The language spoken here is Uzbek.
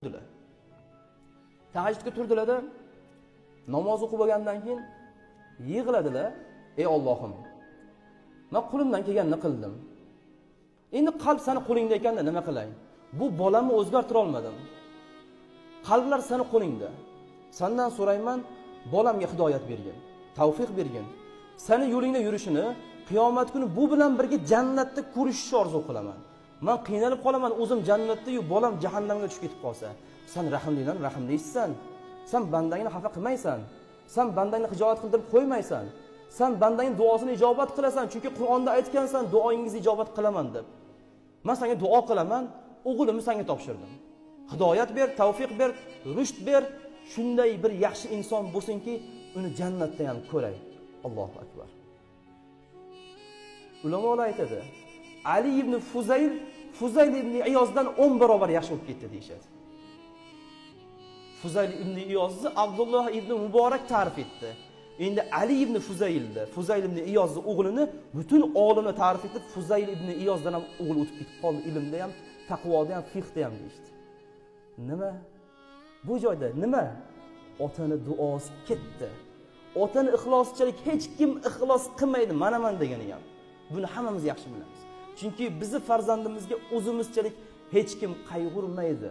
turdilar. Tahajjudga turdilar-da, namoz o'qib bo'lgandan keyin yig'ladilar. Ey Allohim, men qo'limdan kelganini qildim. Endi qalb seni qo'lingda ekanda nima qilay? Bu bolamni o'zgartira olmadim. Qalblar seni qo'lingda. Sendan so'rayman, bolamga hidoyat bergin, tavfiq bergin. Seni yo'lingda yurishini, qiyomat kuni bu bilan birga jannatda ko'rishishni orzu qilaman. Men qiynalib qolaman, o'zim jannatda-yu, bolam jahannamga tushib ketib qolsa. Sen rahmlidan rahmlisan. Sen bandangni xafa qilmaysan. Sen bandangni hijolat qildirib qo'ymaysan. Sen bandangning duosini ijobat qilasan, chunki Qur'onda aytgansan, duoingizni ijobat qilaman deb. Men senga duo qilaman, o'g'limni senga topshirdim. Hidoyat ber, tavfiq ber, rushd ber, shunday bir yaxshi inson bo'lsinki, uni jannatda ham ko'ray. Allohu akbar. Ulamolar aytadi, Ali ibn Fuzayl ibn Iyozdan 10 barobar yaxshi bo'lib ketdi deyshadi. Fuzayl ibn Iyozni Abdulloh ibn Muborak ta'rif etdi. Endi Ali ibn Fuzayl ibn Iyozni o'g'lini butun olimlar ta'rif etib, Fuzayl ibn Iyozdan ham o'g'il o'tib ketib qoldi, ilmda ham, taqvoda ham, fiqhda ham deydi. Nima? Bu joyda nima? Otani duosi ketdi. Otani ixloschilik hech kim ixlos qilmaydi, manaman degani ham. Buni hammamiz yaxshi bilamiz. Chunki bizni farzandimizga o'zimizchalik hech kim qayg'urmaydi.